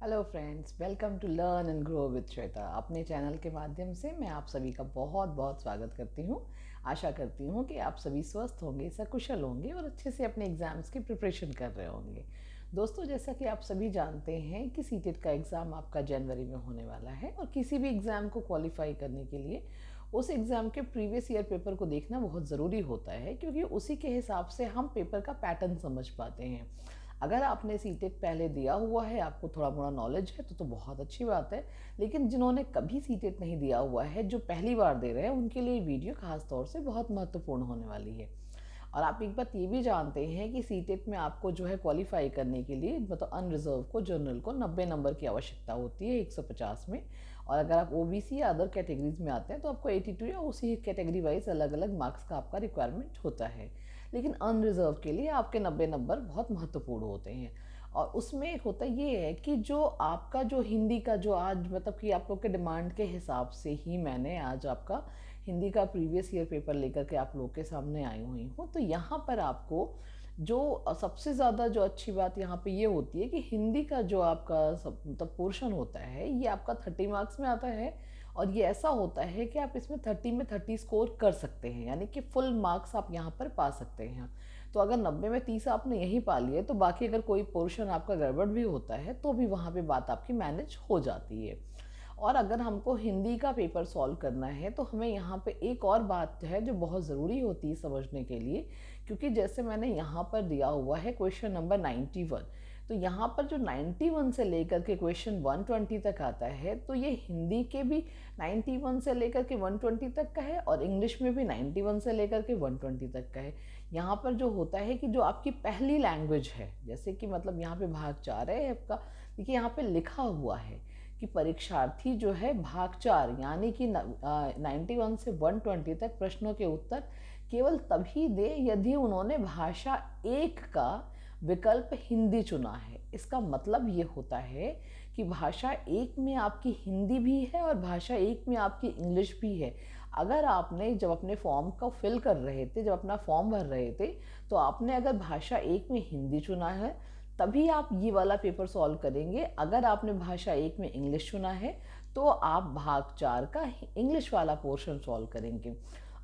Hello friends, welcome to learn and grow with Shweta. अपने channel के माध्यम से मैं आप सभी का बहुत बहुत स्वागत करती हूँ। आशा करती हूँ कि आप सभी स्वस्थ होंगे, सकुशल होंगे और अच्छे से अपने एग्ज़ाम्स की प्रिपरेशन कर रहे होंगे। दोस्तों, जैसा कि आप सभी जानते हैं कि सीटेट का एग्ज़ाम आपका जनवरी में होने वाला है और किसी भी एग्ज़ाम को क्वालिफाई करने के लिए उस एग्ज़ाम के प्रीवियस ईयर पेपर को देखना बहुत ज़रूरी होता है, क्योंकि उसी के हिसाब से हम पेपर का पैटर्न समझ पाते हैं। अगर आपने सीटेट पहले दिया हुआ है, आपको थोड़ा मोड़ा नॉलेज है तो बहुत अच्छी बात है। लेकिन जिन्होंने कभी सीटेट नहीं दिया हुआ है, जो पहली बार दे रहे हैं, उनके लिए वीडियो खास तौर से बहुत महत्वपूर्ण होने वाली है। और आप एक बात ये भी जानते हैं कि सीटेट में आपको जो है क्वालिफाई करने के लिए मतलब अनरिजर्व को, जनरल को 90 नंबर की आवश्यकता होती है 150 में। और अगर आप ओबीसी या अदर कैटेगरीज में आते हैं तो आपको 82 या उसी कैटेगरी वाइज अलग अलग मार्क्स का आपका रिक्वायरमेंट होता है। लेकिन अनरिजर्व के लिए आपके 90 नंबर बहुत महत्वपूर्ण होते हैं। और उसमें एक होता ये है कि जो आपका जो हिंदी का जो आज मतलब कि आप लोग के डिमांड के हिसाब से ही मैंने आज आपका हिंदी का प्रीवियस ईयर पेपर लेकर के आप लोग के सामने आई हुई हूँ। तो यहाँ पर आपको जो सबसे ज़्यादा जो अच्छी बात यहाँ पे ये होती है कि हिंदी का जो आपका सब मतलब पोर्शन होता है, ये आपका 30 मार्क्स में आता है। और ये ऐसा होता है कि आप इसमें 30 में 30 स्कोर कर सकते हैं, यानी कि फुल मार्क्स आप यहाँ पर पा सकते हैं। तो अगर 90 में 30 आपने यही पा लिए तो बाकी अगर कोई पोर्शन आपका गड़बड़ भी होता है तो भी वहाँ पे बात आपकी मैनेज हो जाती है। और अगर हमको हिंदी का पेपर सॉल्व करना है तो हमें यहाँ पे एक और बात है जो बहुत ज़रूरी होती है समझने के लिए। क्योंकि जैसे मैंने यहाँ पर दिया हुआ है क्वेश्चन नंबर 91, तो यहाँ पर जो 91 से लेकर के क्वेश्चन 120 तक आता है, तो ये हिंदी के भी 91 से लेकर के 120 तक का है और इंग्लिश में भी 91 से लेकर के 120 तक का है। यहाँ पर जो होता है कि जो आपकी पहली लैंग्वेज है, जैसे कि मतलब यहाँ पे भाग 4 है आपका, देखिए यहाँ पे लिखा हुआ है कि परीक्षार्थी जो है भाग 4 यानी कि 91 से 120 तक प्रश्नों के उत्तर केवल तभी दे यदि उन्होंने भाषा 1 का विकल्प हिंदी चुना है। इसका मतलब ये होता है कि भाषा 1 में आपकी हिंदी भी है और भाषा 1 में आपकी इंग्लिश भी है। अगर आपने जब अपने फॉर्म को फिल कर रहे थे, जब अपना फॉर्म भर रहे थे, तो आपने अगर भाषा 1 में हिंदी चुना है तभी आप ये वाला पेपर सॉल्व करेंगे। अगर आपने भाषा 1 में इंग्लिश चुना है तो आप भाग 4 का इंग्लिश वाला पोर्शन सॉल्व करेंगे।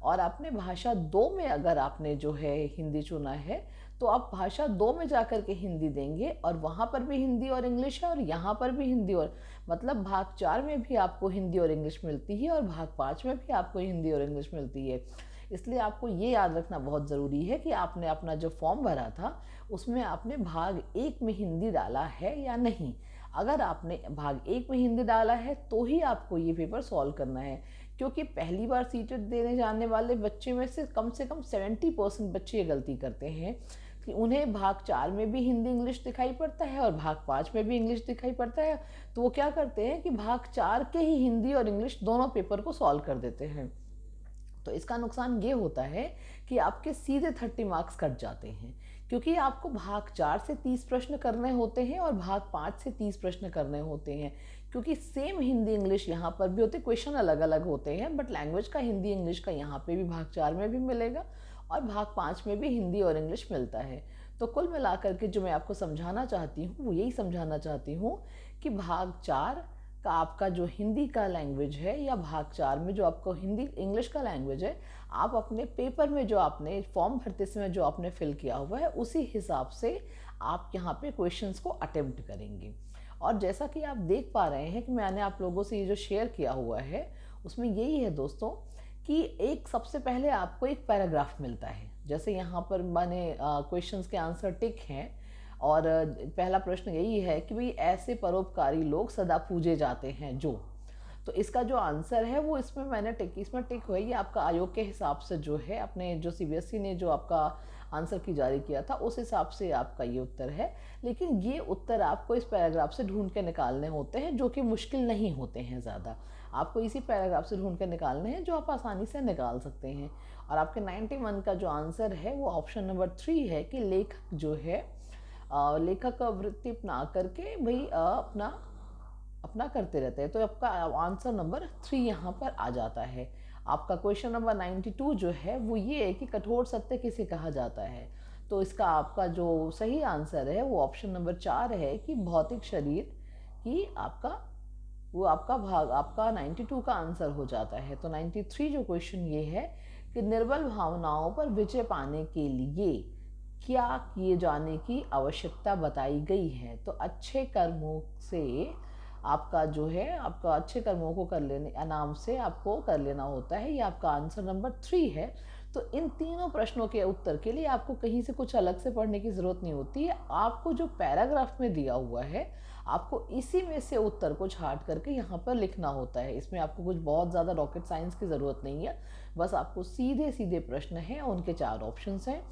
और आपने भाषा 2 में अगर आपने जो है हिंदी चुना है तो आप भाषा 2 में जाकर के हिंदी देंगे और वहाँ पर भी हिंदी और इंग्लिश है और यहाँ पर भी हिंदी और मतलब भाग 4 में भी आपको हिंदी और इंग्लिश मिलती है और भाग 5 में भी आपको हिंदी और इंग्लिश मिलती है। इसलिए आपको ये याद रखना बहुत ज़रूरी है कि आपने अपना जो फॉर्म भरा था उसमें आपने भाग 1 में हिंदी डाला है या नहीं। अगर आपने भाग 1 में हिंदी डाला है तो ही आपको ये पेपर सॉल्व करना है। क्योंकि पहली बार सीटेट देने जाने वाले बच्चे में से कम 70% बच्चे ये गलती करते हैं कि उन्हें भाग 4 में भी हिंदी इंग्लिश दिखाई पड़ता है और भाग 5 में भी इंग्लिश दिखाई पड़ता है। तो वो क्या करते हैं कि भाग 4 के ही हिंदी और इंग्लिश दोनों पेपर को सॉल्व कर देते हैं। तो इसका नुकसान ये होता है कि आपके सीधे 30 मार्क्स कट जाते हैं। क्योंकि आपको भाग 4 से 30 प्रश्न करने होते हैं और भाग 5 से 30 प्रश्न करने होते हैं। क्योंकि सेम हिंदी इंग्लिश यहाँ पर भी होते, क्वेश्चन अलग अलग होते हैं, बट लैंग्वेज का हिंदी इंग्लिश का यहाँ पे भी भाग 4 में भी मिलेगा और भाग 5 में भी हिंदी और इंग्लिश मिलता है। तो कुल मिलाकर के जो मैं आपको समझाना चाहती हूँ वो यही समझाना चाहती हूँ कि भाग 4 का आपका जो हिंदी का लैंग्वेज है या भाग 4 में जो आपको हिंदी इंग्लिश का लैंग्वेज है, आप अपने पेपर में जो आपने फॉर्म भरते समय जो आपने फिल किया हुआ है उसी हिसाब से आप यहाँ पे क्वेश्चंस को अटेम्प्ट करेंगे। और जैसा कि आप देख पा रहे हैं कि मैंने आप लोगों से ये जो शेयर किया हुआ है उसमें यही है दोस्तों कि एक सबसे पहले आपको एक पैराग्राफ मिलता है। जैसे यहाँ पर मैंने क्वेश्चंस के आंसर टिक हैं और पहला प्रश्न यही है कि भाई ऐसे परोपकारी लोग सदा पूजे जाते हैं जो, तो इसका जो आंसर है वो इसमें मैंने टिक, इसमें टिक हुई, ये आपका आयोग के हिसाब से जो है अपने जो सीबीएसई ने जो आपका आंसर की जारी किया था उस हिसाब से आपका ये उत्तर है। लेकिन ये उत्तर आपको इस पैराग्राफ से ढूंढ के निकालने होते हैं जो कि मुश्किल नहीं होते हैं ज़्यादा। आपको इसी पैराग्राफ से ढूंढ के निकालने हैं जो आप आसानी से निकाल सकते हैं। और आपके 91 का जो आंसर है वो ऑप्शन नंबर 3 है कि लेखक जो है लेखक वृत्ति अपना करके भाई अपना अपना करते रहते हैं। तो आपका आंसर नंबर 3 यहाँ पर आ जाता है। आपका क्वेश्चन नंबर 92 जो है वो ये है कि कठोर सत्य किसे कहा जाता है। तो इसका आपका जो सही आंसर है वो ऑप्शन नंबर 4 है कि भौतिक शरीर कि आपका भाग आपका 92 का आंसर हो जाता है। तो 93 जो क्वेश्चन ये है कि निर्बल भावनाओं पर विजय पाने के लिए क्या किए जाने की आवश्यकता बताई गई है। तो अच्छे कर्मों से आपका जो है, आपका अच्छे कर्मों को कर लेने नाम से आपको कर लेना होता है। ये आपका आंसर नंबर 3 है। तो इन तीनों प्रश्नों के उत्तर के लिए आपको कहीं से कुछ अलग से पढ़ने की ज़रूरत नहीं होती है। आपको जो पैराग्राफ में दिया हुआ है, आपको इसी में से उत्तर को छांट करके यहाँ पर लिखना होता है। इसमें आपको कुछ बहुत ज़्यादा रॉकेट साइंस की ज़रूरत नहीं है। बस आपको सीधे सीधे प्रश्न हैं, उनके 4 ऑप्शंस हैं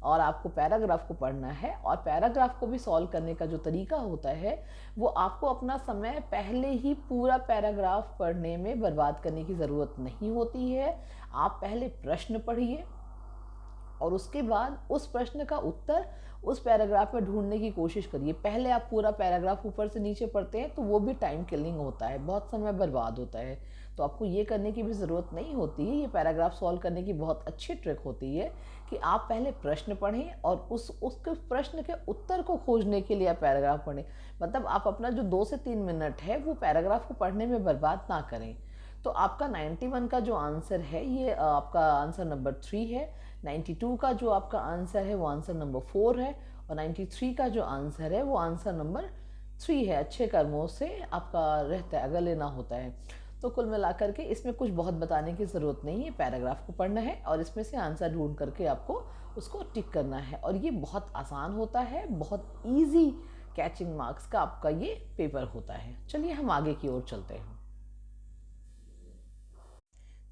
और आपको पैराग्राफ को पढ़ना है। और पैराग्राफ को भी सॉल्व करने का जो तरीका होता है, वो आपको अपना समय पहले ही पूरा पैराग्राफ पढ़ने में बर्बाद करने की ज़रूरत नहीं होती है। आप पहले प्रश्न पढ़िए और उसके बाद उस प्रश्न का उत्तर उस पैराग्राफ में ढूंढने की कोशिश करिए। पहले आप पूरा पैराग्राफ ऊपर से नीचे पढ़ते हैं तो वो भी टाइम किलिंग होता है, बहुत समय बर्बाद होता है। तो आपको ये करने की भी ज़रूरत नहीं होती है। ये पैराग्राफ सॉल्व करने की बहुत अच्छी ट्रिक होती है कि आप पहले प्रश्न पढ़ें और उसके प्रश्न के उत्तर को खोजने के लिए आप पैराग्राफ पढ़ें। मतलब आप अपना जो 2 से 3 मिनट है वो पैराग्राफ को पढ़ने में बर्बाद ना करें। तो आपका 91 का जो आंसर है ये आपका आंसर नंबर 3 है। 92 का जो आपका आंसर है वो आंसर नंबर 4 है और 93 का जो आंसर है वो आंसर नंबर 3 है। अच्छे कर्मों से आपका रहता है, अगर लेना होता है। तो कुल मिलाकर के इसमें कुछ बहुत बताने की ज़रूरत नहीं है। पैराग्राफ को पढ़ना है और इसमें से आंसर ढूंढ करके आपको उसको टिक करना है और ये बहुत आसान होता है, बहुत ईजी कैचिंग मार्क्स का आपका ये पेपर होता है। चलिए हम आगे की ओर चलते हैं।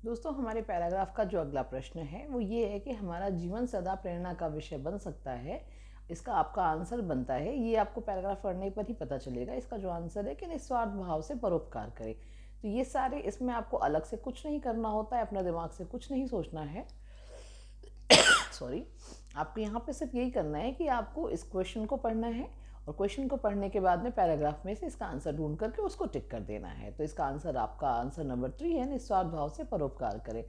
दोस्तों, हमारे पैराग्राफ का जो अगला प्रश्न है वो ये है कि हमारा जीवन सदा प्रेरणा का विषय बन सकता है। इसका आपका आंसर बनता है, ये आपको पैराग्राफ पढ़ने पर ही पता चलेगा। इसका जो आंसर है कि निस्वार्थ भाव से परोपकार करें। तो ये सारे, इसमें आपको अलग से कुछ नहीं करना होता है, अपने दिमाग से कुछ नहीं सोचना है। सॉरी, आपको यहाँ पे सिर्फ यही करना है कि आपको इस क्वेश्चन को पढ़ना है और क्वेश्चन को पढ़ने के बाद में पैराग्राफ में से इसका आंसर ढूंढ करके उसको टिक कर देना है। तो इसका आंसर आपका आंसर नंबर 3 है, निस्वार्थ भाव से परोपकार करें।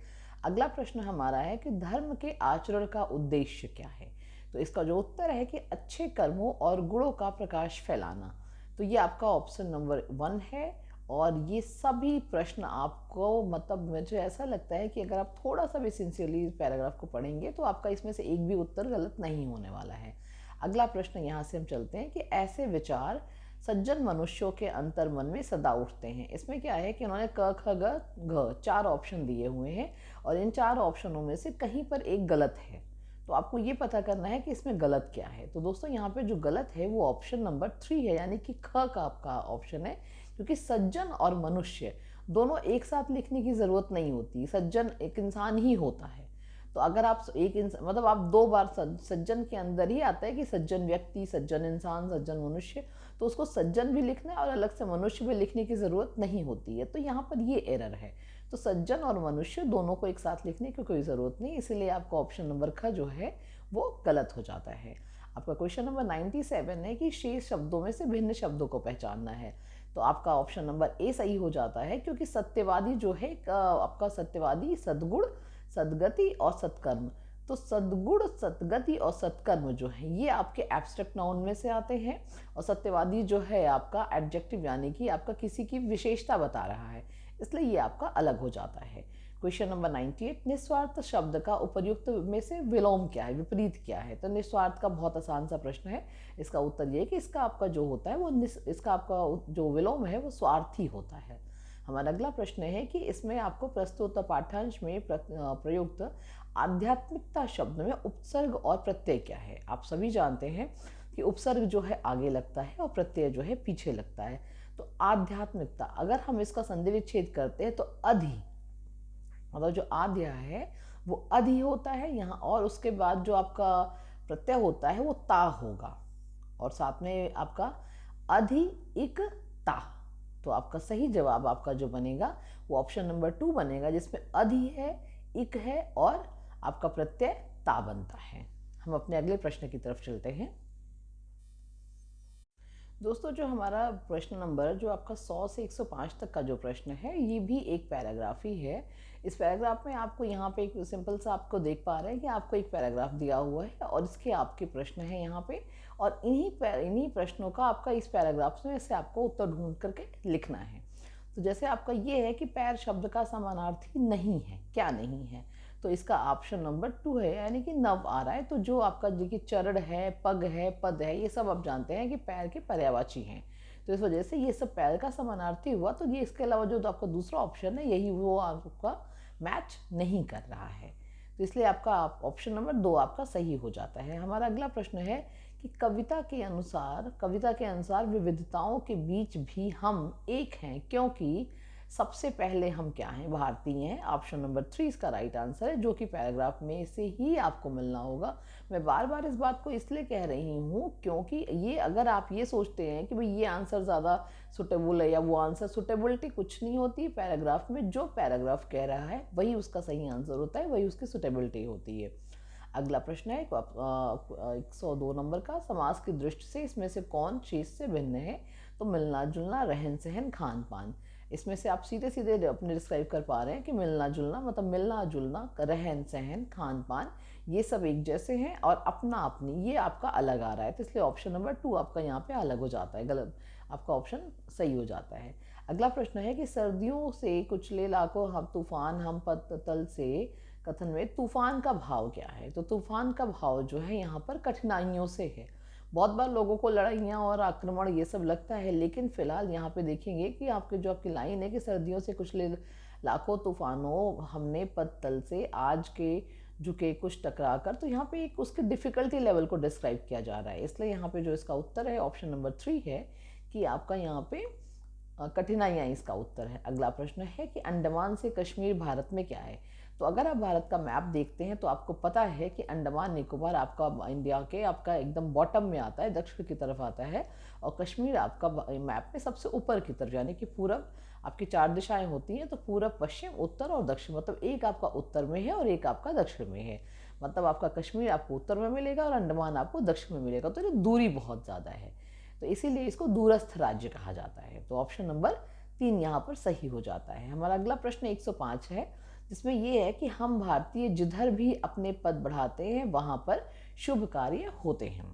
अगला प्रश्न हमारा है कि धर्म के आचरण का उद्देश्य क्या है। तो इसका जो उत्तर है कि अच्छे कर्मों और गुणों का प्रकाश फैलाना। तो ये आपका ऑप्शन नंबर 1 है। और ये सभी प्रश्न आपको, मतलब मुझे ऐसा लगता है कि अगर आप थोड़ा सा भी सिंसियरली पैराग्राफ को पढ़ेंगे तो आपका इसमें से एक भी उत्तर गलत नहीं होने वाला है। अगला प्रश्न यहाँ से हम चलते हैं कि ऐसे विचार सज्जन मनुष्यों के अंतर मन में सदा उठते हैं। इसमें क्या है कि उन्होंने क ख ग घ 4 ऑप्शन दिए हुए हैं और इन 4 ऑप्शनों में से कहीं पर एक गलत है। तो आपको ये पता करना है कि इसमें गलत क्या है। तो दोस्तों, यहाँ पे जो गलत है वो ऑप्शन नंबर 3 है, यानी कि ख का आपका ऑप्शन है। क्योंकि सज्जन और मनुष्य दोनों एक साथ लिखने की ज़रूरत नहीं होती। सज्जन एक इंसान ही होता है। तो अगर आप एक इंसान, मतलब आप 2 बार सज्जन के अंदर ही आता है कि सज्जन व्यक्ति, सज्जन इंसान, सज्जन मनुष्य, तो उसको सज्जन भी लिखना है और अलग से मनुष्य भी लिखने की ज़रूरत नहीं होती है। तो यहाँ पर ये एरर है। तो सज्जन और मनुष्य दोनों को एक साथ लिखने की कोई ज़रूरत नहीं, इसीलिए आपका ऑप्शन नंबर ख जो है वो गलत हो जाता है। आपका क्वेश्चन नंबर 97 है कि शेष शब्दों में से भिन्न शब्दों को पहचानना है। तो आपका ऑप्शन नंबर ए सही हो जाता है, क्योंकि सत्यवादी जो है आपका सत्यवादी सद्गुण, सद्गति और सत्कर्म। तो सद्गुण, सद्गति और सत्कर्म जो है ये आपके एब्स्ट्रैक्ट नाउन में से आते हैं और सत्यवादी जो है आपका एडजेक्टिव, यानी कि आपका किसी की विशेषता बता रहा है, इसलिए ये आपका अलग हो जाता है। क्वेश्चन नंबर 98, निस्वार्थ शब्द का उपयुक्त में से विलोम क्या है, विपरीत क्या है। तो निस्वार्थ का बहुत आसान सा प्रश्न है। इसका उत्तर ये है कि इसका आपका जो होता है वो इसका आपका जो विलोम है वो स्वार्थी होता है। हमारा अगला प्रश्न है कि इसमें आपको प्रस्तुत पाठ्यांश में प्रयुक्त आध्यात्मिकता शब्द में उपसर्ग और प्रत्यय क्या है। आप सभी जानते हैं कि उपसर्ग जो है आगे लगता है और प्रत्यय जो है पीछे लगता है। तो आध्यात्मिकता, अगर हम इसका संधि विच्छेद करते हैं तो अधि, मतलब जो आद्य है वो अधि होता है यहाँ, और उसके बाद जो आपका प्रत्यय होता है वो ता होगा और साथ में आपका अधि इक ता। तो आपका सही जवाब आपका जो बनेगा वो ऑप्शन नंबर 2 बनेगा, जिसमें अधि है, इक है और आपका प्रत्यय ता बनता है। हम अपने अगले प्रश्न की तरफ चलते हैं। दोस्तों, जो हमारा प्रश्न नंबर जो आपका 100 से 105 तक का जो प्रश्न है, ये भी एक पैराग्राफ ही है। इस पैराग्राफ में आपको यहाँ पे एक सिंपल सा आपको देख पा रहे हैं कि आपको एक पैराग्राफ दिया हुआ है और इसके आपके प्रश्न हैं यहाँ पे, और इन्हीं प्रश्नों का आपका इस पैराग्राफ में से आपको उत्तर ढूंढ करके लिखना है। तो जैसे आपका ये है कि पैर शब्द का समानार्थी नहीं है, क्या नहीं है, तो इसका ऑप्शन नंबर 2 है, यानी कि नव आ रहा है। तो जो आपका देखिए चरण है, पग है, पद है, ये सब आप जानते हैं कि पैर के पर्यायवाची हैं। तो इस वजह से ये सब पैर का समानार्थी हुआ। तो ये इसके अलावा जो आपका दूसरा ऑप्शन है, यही वो आपका मैच नहीं कर रहा है। तो इसलिए आपका ऑप्शन नंबर 2 आपका सही हो जाता है। हमारा अगला प्रश्न है कि कविता के अनुसार विविधताओं के बीच भी हम एक हैं, क्योंकि सबसे पहले हम क्या हैं, भारतीय हैं। ऑप्शन नंबर 3 इसका राइट आंसर है, जो कि पैराग्राफ में से ही आपको मिलना होगा। मैं बार बार इस बात को इसलिए कह रही हूँ क्योंकि ये अगर आप ये सोचते हैं कि भाई ये आंसर ज़्यादा सुटेबल है या वो आंसर, सुटेबिलिटी कुछ नहीं होती पैराग्राफ में। जो पैराग्राफ कह रहा है वही उसका सही आंसर होता है, वही उसकी सुटेबिलिटी होती है। अगला प्रश्न है 102 नंबर का, समाज की दृष्टि से इसमें से कौन चीज़ से भिन्न है। तो मिलना जुलना, रहन सहन, खान पान। इसमें से आप सीधे सीधे अपने डिस्क्राइब कर पा रहे हैं कि मिलना जुलना मतलब मिलना जुलना, रहन सहन, खान पान, ये सब एक जैसे हैं, और अपना अपनी ये आपका अलग आ रहा है। तो इसलिए ऑप्शन नंबर 2 आपका यहाँ पे अलग हो जाता है, गलत, आपका ऑप्शन सही हो जाता है। अगला प्रश्न है कि सर्दियों से कुचले लाखों हम तूफान, हम तल से कथन में तूफान का भाव क्या है। तो तूफान का भाव जो है यहाँ पर कठिनाइयों से है। बहुत बार लोगों को लड़ाइयाँ और आक्रमण ये सब लगता है, लेकिन फिलहाल यहाँ पे देखेंगे कि आपके जो आपकी लाइन है कि सर्दियों से कुचले लाखों तूफानों हमने पत्तल से आज के झुके कुछ टकरा कर, तो यहाँ पे एक उसके डिफिकल्टी लेवल को डिस्क्राइब किया जा रहा है। इसलिए यहाँ पे जो इसका उत्तर है ऑप्शन नंबर 3 है कि आपका यहाँ पे कठिनाइयाँ इसका उत्तर है। अगला प्रश्न है कि अंडमान से कश्मीर भारत में क्या है। तो अगर आप भारत का मैप देखते हैं तो आपको पता है कि अंडमान निकोबार आपका इंडिया के आपका एकदम बॉटम में आता है, दक्षिण की तरफ आता है, और कश्मीर आपका मैप में सबसे ऊपर की तरफ, यानी कि पूरब, आपकी 4 दिशाएं होती हैं, तो पूरब, पश्चिम, उत्तर और दक्षिण, मतलब एक आपका उत्तर में है और एक आपका दक्षिण में है। मतलब आपका कश्मीर आपको उत्तर में मिलेगा और अंडमान आपको दक्षिण में मिलेगा। तो ये दूरी बहुत ज़्यादा है, तो इसीलिए इसको दूरस्थ राज्य कहा जाता है। तो ऑप्शन नंबर 3 यहाँ पर सही हो जाता है। हमारा अगला प्रश्न 105 है, जिसमें ये है कि हम भारतीय जिधर भी अपने पद बढ़ाते हैं वहाँ पर शुभ कार्य होते हैं।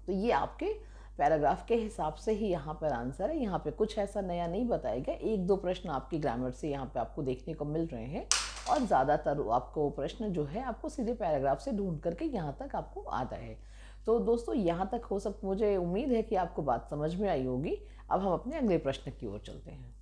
तो ये आपके पैराग्राफ के हिसाब से ही यहाँ पर आंसर है। यहाँ पे कुछ ऐसा नया नहीं बताया गया। 1-2 प्रश्न आपकी ग्रामर से यहाँ पे आपको देखने को मिल रहे हैं, और ज़्यादातर आपको प्रश्न जो है आपको सीधे पैराग्राफ से ढूंढ करके यहाँ तक आपको आता है। तो दोस्तों, यहाँ तक हो सकता, मुझे उम्मीद है कि आपको बात समझ में आई होगी। अब हम अपने अगले प्रश्न की ओर चलते हैं।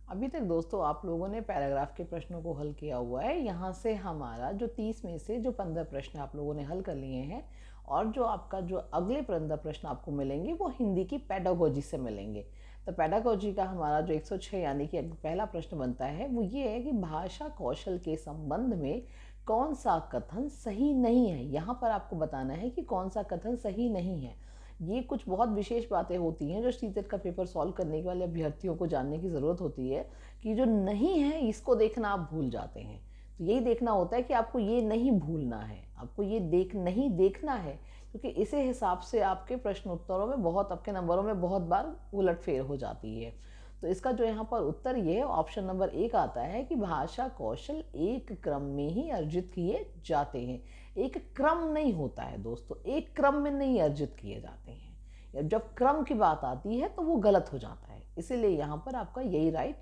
अभी तक दोस्तों आप लोगों ने पैराग्राफ के प्रश्नों को हल किया हुआ है। यहाँ से हमारा जो 30 में से जो 15 प्रश्न आप लोगों ने हल कर लिए हैं, और जो आपका जो अगले 15 प्रश्न आपको मिलेंगे वो हिंदी की पेडागोजी से मिलेंगे। तो पेडागोजी का हमारा जो 106 यानी कि पहला प्रश्न बनता है वो ये है कि भाषा कौशल के संबंध में कौन सा कथन सही नहीं है। यहाँ पर आपको बताना है कि कौन सा कथन सही नहीं है। ये कुछ बहुत विशेष बातें होती हैं जो सीटेट का पेपर सॉल्व करने के वाले अभ्यर्थियों को जानने की ज़रूरत होती है, कि जो नहीं है इसको देखना आप भूल जाते हैं। तो यही देखना होता है कि आपको ये नहीं भूलना है, आपको ये नहीं देखना है, क्योंकि इसी हिसाब से आपके प्रश्न उत्तरों में बहुत, आपके नंबरों में बहुत बार उलटफेर हो जाती है। तो इसका जो यहाँ पर उत्तर ये है, ऑप्शन नंबर 1 आता है कि भाषा कौशल एक क्रम में ही अर्जित किए जाते हैं। एक क्रम नहीं होता है दोस्तों, एक क्रम में नहीं अर्जित किए जाते हैं। जब क्रम की बात आती है तो वो गलत हो जाता है। इसीलिए यहाँ पर आपका यही राइट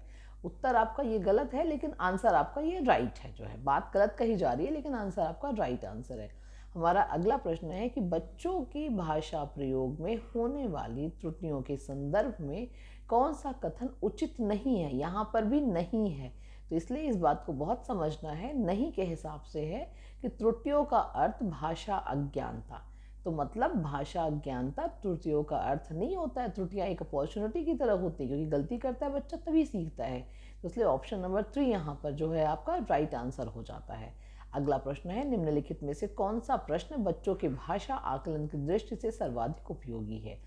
उत्तर, आपका ये गलत है, लेकिन आंसर आपका ये राइट है। जो है बात गलत कही जा रही है, लेकिन आंसर आपका राइट आंसर है। हमारा अगला प्रश्न है कि बच्चों की भाषा प्रयोग में होने वाली त्रुटियों के संदर्भ में कौन सा कथन उचित नहीं है। यहाँ पर भी नहीं है, तो इसलिए इस बात को बहुत समझना है। नहीं के हिसाब से है कि त्रुटियों का अर्थ भाषा अज्ञानता। तो मतलब भाषा अज्ञानता त्रुटियों का अर्थ नहीं होता है। त्रुटियां एक अपॉर्चुनिटी की तरह होती है, क्योंकि गलती करता है बच्चा तभी सीखता है। तो इसलिए ऑप्शन नंबर 3 यहाँ पर जो है आपका राइट आंसर हो जाता है। अगला प्रश्न है, निम्नलिखित में से कौन सा प्रश्न बच्चों के भाषा आकलन की दृष्टि से सर्वाधिक उपयोगी है।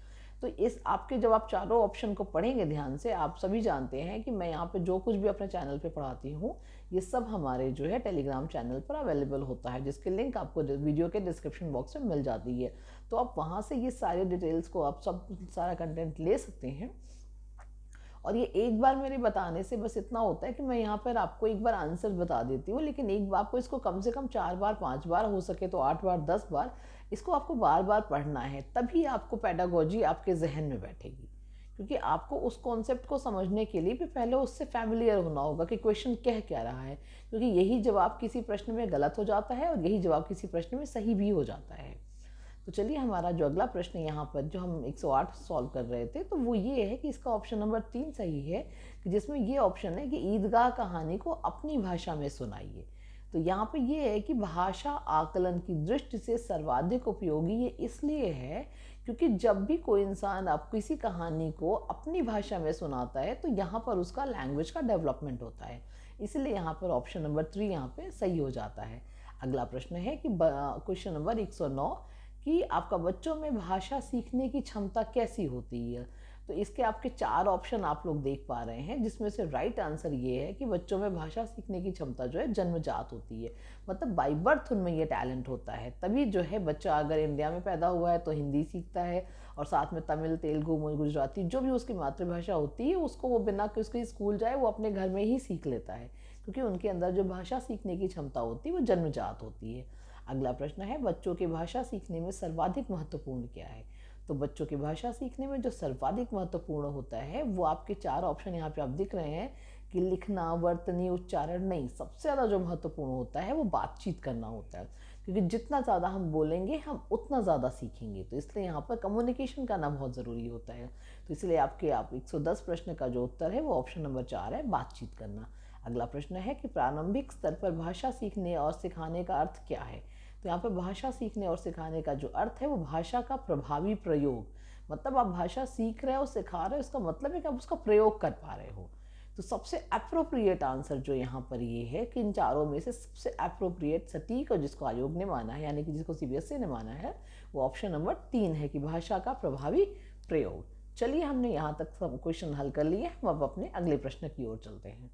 तो इस आपके जब आप चारों ऑप्शन को पढ़ेंगे ध्यान से, आप सभी जानते हैं कि मैं यहाँ पे जो कुछ भी अपने चैनल पे पढ़ाती हूँ ये सब हमारे जो है टेलीग्राम चैनल पर अवेलेबल होता है, जिसकी लिंक आपको वीडियो के डिस्क्रिप्शन बॉक्स में मिल जाती है। तो आप वहाँ से ये सारे डिटेल्स को आप सब सारा कंटेंट ले सकते हैं। और ये एक बार मेरे बताने से बस इतना होता है कि मैं यहाँ पर आपको एक बार आंसर बता देती हूँ, लेकिन एक बार आपको इसको कम से कम 4 बार 5 बार, हो सके तो 8 बार 10 बार इसको आपको बार बार पढ़ना है, तभी आपको पेडागोजी आपके जहन में बैठेगी। क्योंकि आपको उस कॉन्सेप्ट को समझने के लिए भी पहले उससे फैमिलियर होना होगा कि क्वेश्चन कह क्या रहा है, क्योंकि यही जवाब किसी प्रश्न में गलत हो जाता है और यही जवाब किसी प्रश्न में सही भी हो जाता है। तो चलिए हमारा जो अगला प्रश्न यहाँ पर जो हम 108 सॉल्व कर रहे थे, तो वो ये है कि इसका ऑप्शन नंबर 3 सही है, कि जिसमें ये ऑप्शन है कि ईदगाह कहानी को अपनी भाषा में सुनाइए। तो यहाँ पे ये है कि भाषा आकलन की दृष्टि से सर्वाधिक उपयोगी ये इसलिए है क्योंकि जब भी कोई इंसान आप किसी कहानी को अपनी भाषा में सुनाता है तो यहाँ पर उसका लैंग्वेज का डेवलपमेंट होता है, इसलिए यहाँ पर ऑप्शन नंबर 3 यहाँ पे सही हो जाता है। अगला प्रश्न है कि क्वेश्चन नंबर 109 कि आपका बच्चों में भाषा सीखने की क्षमता कैसी होती है। तो इसके आपके 4 ऑप्शन आप लोग देख पा रहे हैं, जिसमें से राइट आंसर ये है कि बच्चों में भाषा सीखने की क्षमता जो है जन्मजात होती है, मतलब बाय बर्थ उनमें ये टैलेंट होता है। तभी जो है बच्चा अगर इंडिया में पैदा हुआ है तो हिंदी सीखता है और साथ में तमिल, तेलुगु, गुजराती जो भी उसकी मातृभाषा होती है उसको वो बिना कि उसके स्कूल जाए वो अपने घर में ही सीख लेता है, क्योंकि उनके अंदर जो भाषा सीखने की क्षमता होती है वो जन्मजात होती है। अगला प्रश्न है बच्चों की भाषा सीखने में सर्वाधिक महत्वपूर्ण क्या है। तो बच्चों की भाषा सीखने में जो सर्वाधिक महत्वपूर्ण होता है वो आपके 4 ऑप्शन यहाँ पे आप दिख रहे हैं कि लिखना, वर्तनी, उच्चारण नहीं, सबसे ज़्यादा जो महत्वपूर्ण होता है वो बातचीत करना होता है, क्योंकि जितना ज़्यादा हम बोलेंगे हम उतना ज़्यादा सीखेंगे। तो इसलिए यहाँ पर कम्युनिकेशन करना बहुत ज़रूरी होता है। तो इसलिए आपके 110 प्रश्न का जो उत्तर है वो ऑप्शन नंबर 4 है, बातचीत करना। अगला प्रश्न है कि प्रारंभिक स्तर पर भाषा सीखने और सिखाने का अर्थ क्या है। तो यहाँ पर भाषा सीखने और सिखाने का जो अर्थ है वो भाषा का प्रभावी प्रयोग, मतलब आप भाषा सीख रहे हो, सिखा रहे हो, इसका मतलब है कि आप उसका प्रयोग कर पा रहे हो। तो सबसे अप्रोप्रिएट आंसर जो यहाँ पर ये है कि इन चारों में से सबसे अप्रोप्रिएट, सटीक और जिसको आयोग ने माना है यानी कि जिसको सीबीएसई ने माना है वो ऑप्शन नंबर 3 है कि भाषा का प्रभावी प्रयोग। चलिए हमने यहाँ तक सब क्वेश्चन हल कर लिए, हम अब अपने अगले प्रश्न की ओर चलते हैं।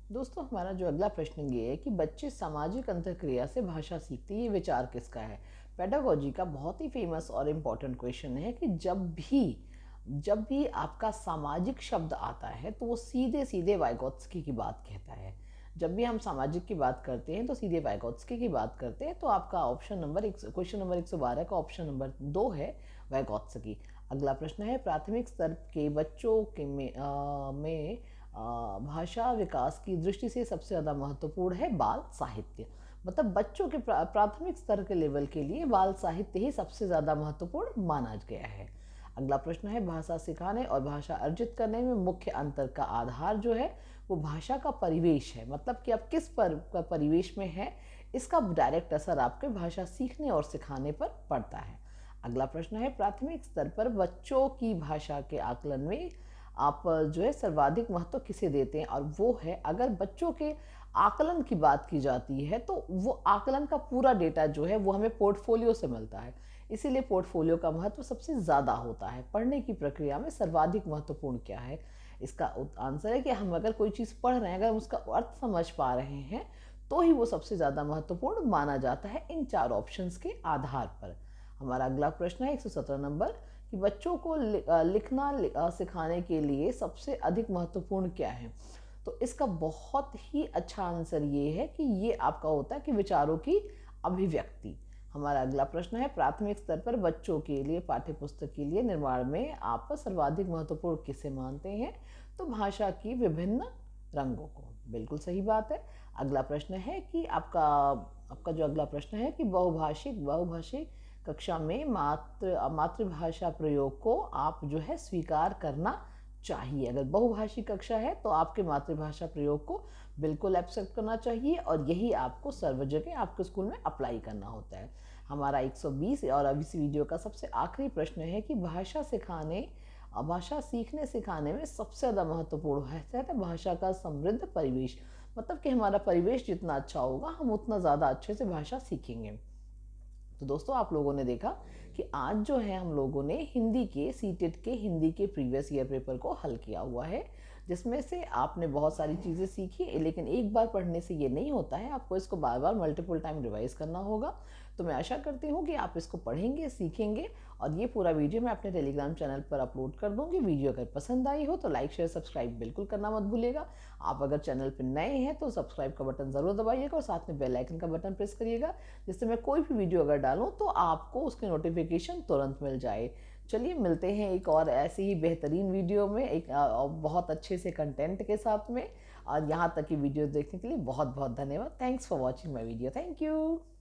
दोस्तों हमारा जो अगला प्रश्न ये है कि बच्चे सामाजिक अंतरक्रिया से भाषा सीखते हैं, ये विचार किसका है। पेडागोजी का बहुत ही फेमस और इम्पॉर्टेंट क्वेश्चन है कि जब भी आपका सामाजिक शब्द आता है तो वो सीधे सीधे वाइगोत्स्की की बात कहता है। जब भी हम सामाजिक की बात करते हैं तो सीधे वाइगोत्स्की की बात करते हैं। तो आपका ऑप्शन नंबर क्वेश्चन नंबर 112 का ऑप्शन नंबर 2 है वाइगोत्स्की। अगला प्रश्न है प्राथमिक स्तर के बच्चों के में भाषा विकास की दृष्टि से सबसे ज़्यादा महत्वपूर्ण है बाल साहित्य, मतलब बच्चों के प्राथमिक स्तर के लेवल के लिए बाल साहित्य ही सबसे ज़्यादा महत्वपूर्ण माना गया है। अगला प्रश्न है भाषा सिखाने और भाषा अर्जित करने में मुख्य अंतर का आधार जो है वो भाषा का परिवेश है, मतलब कि आप किस परिवेश में है इसका डायरेक्ट असर आपके भाषा सीखने और सिखाने पर पड़ता है। अगला प्रश्न है प्राथमिक स्तर पर बच्चों की भाषा के आकलन में आप जो है सर्वाधिक महत्व किसे देते हैं, और वो है अगर बच्चों के आकलन की बात की जाती है तो वो आकलन का पूरा डेटा जो है वो हमें पोर्टफोलियो से मिलता है, इसीलिए पोर्टफोलियो का महत्व सबसे ज़्यादा होता है। पढ़ने की प्रक्रिया में सर्वाधिक महत्वपूर्ण क्या है, इसका आंसर है कि हम अगर कोई चीज़ पढ़ रहे हैं, अगर उसका अर्थ समझ पा रहे हैं तो ही वो सबसे ज़्यादा महत्वपूर्ण माना जाता है इन 4 ऑप्शंस के आधार पर। हमारा अगला प्रश्न है 117 नंबर कि बच्चों को लिखना सिखाने के लिए सबसे अधिक महत्वपूर्ण क्या है। तो इसका बहुत ही अच्छा आंसर ये है कि ये आपका होता है कि विचारों की अभिव्यक्ति। हमारा अगला प्रश्न है प्राथमिक स्तर पर बच्चों के लिए पाठ्य पुस्तक के लिए निर्माण में आप सर्वाधिक महत्वपूर्ण किसे मानते हैं। तो भाषा की विभिन्न रंगों को, बिल्कुल सही बात है। अगला प्रश्न है कि आपका जो अगला प्रश्न है कि बहुभाषिक कक्षा में मातृभाषा प्रयोग को आप जो है स्वीकार करना चाहिए। अगर बहुभाषिक कक्षा है तो आपके मातृभाषा प्रयोग को बिल्कुल एक्सेप्ट करना चाहिए और यही आपको सर्व जगह आपके स्कूल में अप्लाई करना होता है। हमारा 120 और अब इस वीडियो का सबसे आखिरी प्रश्न है कि भाषा सीखने सिखाने में सबसे ज़्यादा महत्वपूर्ण है भाषा का समृद्ध परिवेश, मतलब कि हमारा परिवेश जितना अच्छा होगा हम उतना ज़्यादा अच्छे से भाषा सीखेंगे। तो दोस्तों आप लोगों ने देखा कि आज जो है हम लोगों ने हिंदी के सीटेट के हिंदी के प्रीवियस ईयर पेपर को हल किया हुआ है, जिसमें से आपने बहुत सारी चीज़ें सीखी, लेकिन एक बार पढ़ने से ये नहीं होता है, आपको इसको बार बार मल्टीपल टाइम रिवाइज करना होगा। तो मैं आशा करती हूँ कि आप इसको पढ़ेंगे, सीखेंगे, और ये पूरा वीडियो मैं अपने टेलीग्राम चैनल पर अपलोड कर दूँगी। वीडियो अगर पसंद आई हो तो लाइक शेयर सब्सक्राइब बिल्कुल करना मत भूलिएगा। आप अगर चैनल पर नए हैं तो सब्सक्राइब का बटन ज़रूर दबाइएगा और साथ में बेल आइकन का बटन प्रेस करिएगा, जिससे मैं कोई भी वीडियो अगर डालूँ तो आपको उसकी नोटिफिकेशन तुरंत मिल जाए। चलिए मिलते हैं एक और ऐसी ही बेहतरीन वीडियो में, एक बहुत अच्छे से कंटेंट के साथ में। और यहाँ तक की वीडियो देखने के लिए बहुत बहुत धन्यवाद। Thanks for watching my video. Thank you.